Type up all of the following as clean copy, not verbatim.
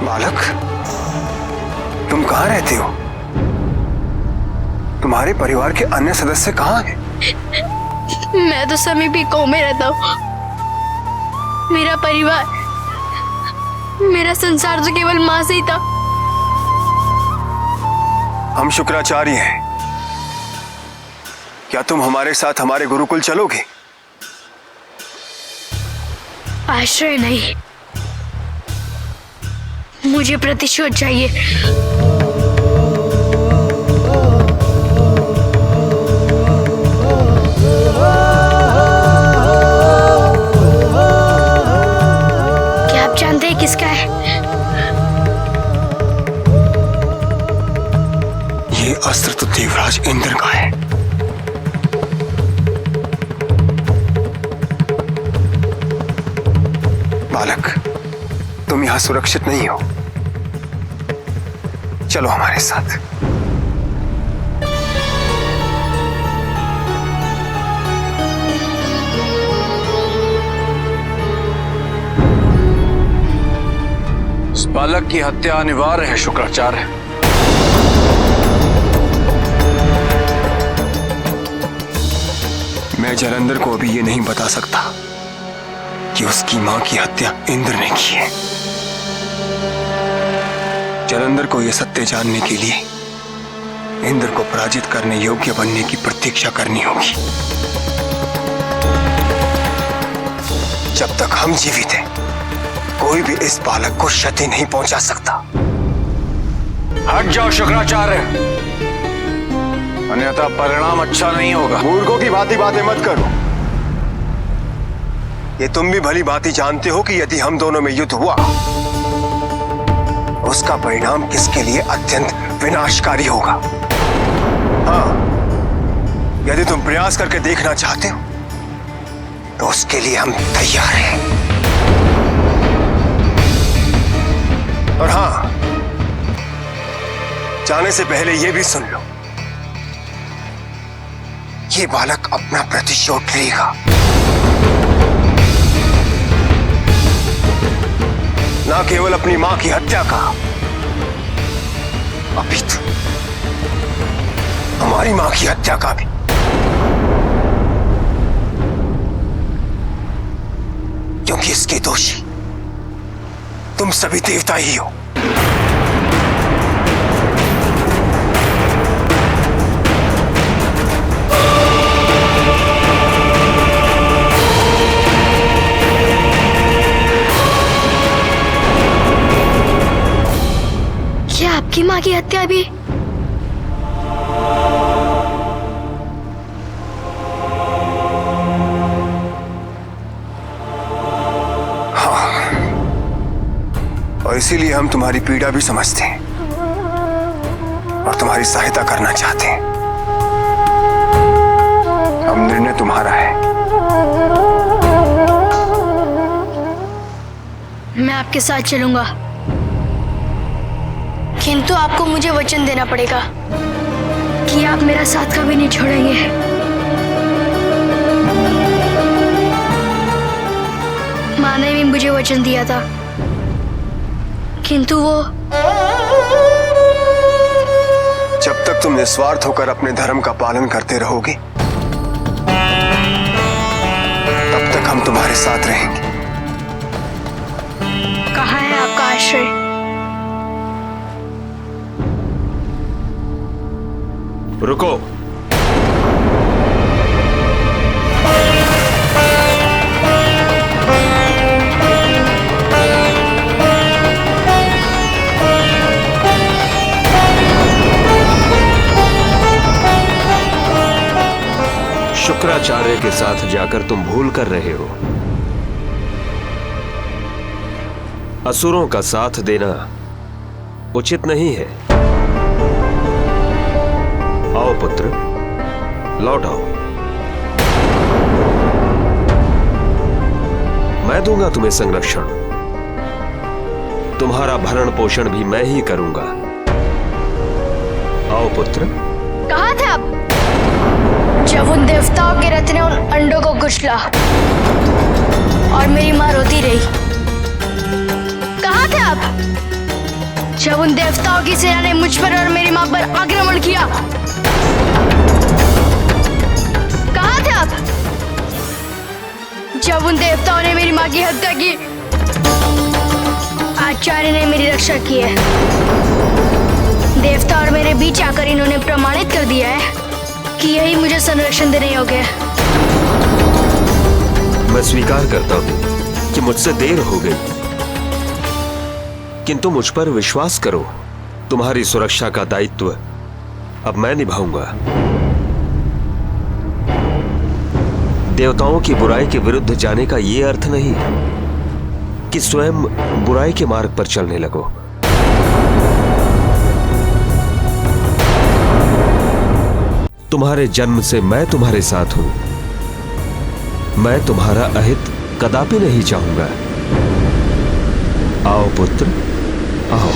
बालक, तुम कहाँ रहते हो? तुम्हारे परिवार के अन्य सदस्य कहाँ हैं? मैं तो समीप ही गांव में रहता हूँ। मेरा परिवार, मेरा संसार तो केवल माँ से ही था। हम शुक्राचार्य हैं। क्या तुम हमारे साथ हमारे गुरुकुल चलोगे? आश्रय नहीं, मुझे प्रतिशोध चाहिए। क्या आप जानते हैं किसका है? ये अस्त्र तो देवराज इंद्र का है। बालक, तुम यहां सुरक्षित नहीं हो। चलो हमारे साथ। इस बालक की हत्या अनिवार्य है शुक्राचार्य। मैं जलंधर को अभी ये नहीं बता सकता कि उसकी मां की हत्या इंद्र ने की है। जलंधर को यह सत्य जानने के लिए इंद्र को पराजित करने योग्य बनने की प्रतीक्षा करनी होगी। जब तक हम जीवित हैं, कोई भी इस बालक को क्षति नहीं पहुंचा सकता। हट जाओ शुक्राचार्य, अन्यथा परिणाम अच्छा नहीं होगा। मूर्खों की भांति बातें मत करो। ये तुम भी भली भांति जानते हो कि यदि हम दोनों में युद्ध हुआ, उसका परिणाम किसके लिए अत्यंत विनाशकारी होगा। हाँ, यदि तुम प्रयास करके देखना चाहते हो तो उसके लिए हम तैयार हैं। और हाँ, जाने से पहले यह भी सुन लो, ये बालक अपना प्रतिशोध लेगा। ना केवल अपनी मां की हत्या का, अपितु हमारी मां की हत्या का भी। क्योंकि इसके दोषी तुम सभी देवता ही हो। क्या आपकी माँ की हत्या भी? हाँ, और इसीलिए हम तुम्हारी पीड़ा भी समझते हैं और तुम्हारी सहायता करना चाहते हैं। अब निर्णय तुम्हारा है। मैं आपके साथ चलूंगा, किंतु आपको मुझे वचन देना पड़ेगा कि आप मेरा साथ कभी नहीं छोड़ेंगे। माँ ने भी मुझे वचन दिया था, किंतु वो जब तक तुम निस्वार्थ होकर अपने धर्म का पालन करते रहोगे, तब तक हम तुम्हारे साथ रहेंगे। कहाँ है आपका आश्रय? रुको। शुक्राचार्य के साथ जाकर तुम भूल कर रहे हो। असुरों का साथ देना उचित नहीं है। आओ पुत्र, लौट आओ। मैं दूंगा तुम्हें संरक्षण। तुम्हारा भरण पोषण भी मैं ही करूंगा। आओ पुत्र। कहाँ थे आप जब उन देवताओं के रथ ने उन अंडों को कुचला और मेरी माँ रोती रही? कहाँ थे आप जब उन देवताओं की सेना ने मुझ पर और मेरी माँ पर आक्रमण किया। कहाँ थे आप जब उन देवताओं ने मेरी माँ की हत्या की? आचार्य ने मेरी रक्षा की है। देवता और मेरे बीच आकर इन्होंने प्रमाणित कर दिया है कि यही मुझे संरक्षण देने योग्य है। मैं स्वीकार करता हूँ कि मुझसे देर हो गई, किंतु मुझ पर विश्वास करो, तुम्हारी सुरक्षा का दायित्व अब मैं निभाऊंगा। देवताओं की बुराई के विरुद्ध जाने का यह अर्थ नहीं कि स्वयं बुराई के मार्ग पर चलने लगो। तुम्हारे जन्म से मैं तुम्हारे साथ हूं। मैं तुम्हारा अहित कदापि नहीं चाहूंगा। आओ पुत्र, आओ।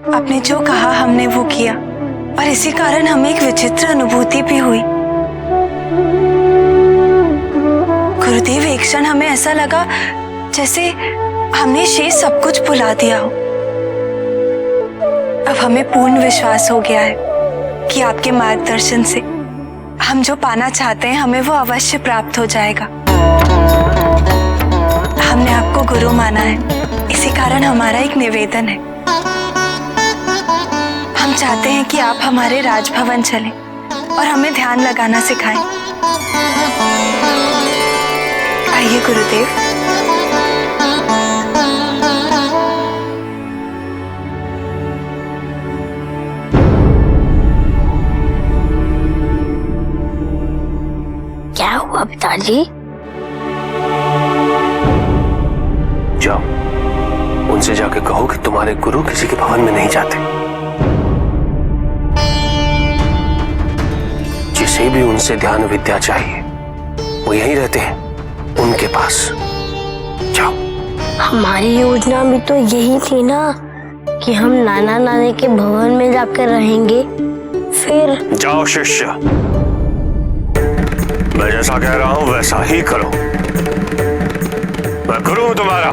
आपने जो कहा हमने वो किया, और इसी कारण हमें एक विचित्र अनुभूति भी हुई। गुरुदेव, एक क्षण हमें ऐसा लगा जैसे हमने शेष सब कुछ भुला दिया हो। अब हमें पूर्ण विश्वास हो गया है कि आपके मार्गदर्शन से हम जो पाना चाहते हैं हमें वो अवश्य प्राप्त हो जाएगा। हमने आपको गुरु माना है, इसी कारण हमारा एक निवेदन है। हम चाहते हैं कि आप हमारे राजभवन चलें और हमें ध्यान लगाना सिखाएं। आइए गुरुदेव। क्या हुआ पिताजी? जाओ, उनसे जाके कहो कि तुम्हारे गुरु किसी के भवन में नहीं जाते। जिसे भी उनसे ध्यान विद्या चाहिए वो यहीं रहते हैं, उनके पास जाओ। हमारी योजना भी तो यही थी ना कि हम नाना नानी के भवन में जाकर रहेंगे, फिर जाओ शिष्य, मैं जैसा कह रहा हूं वैसा ही करो। मैं गुरु हूं तुम्हारा।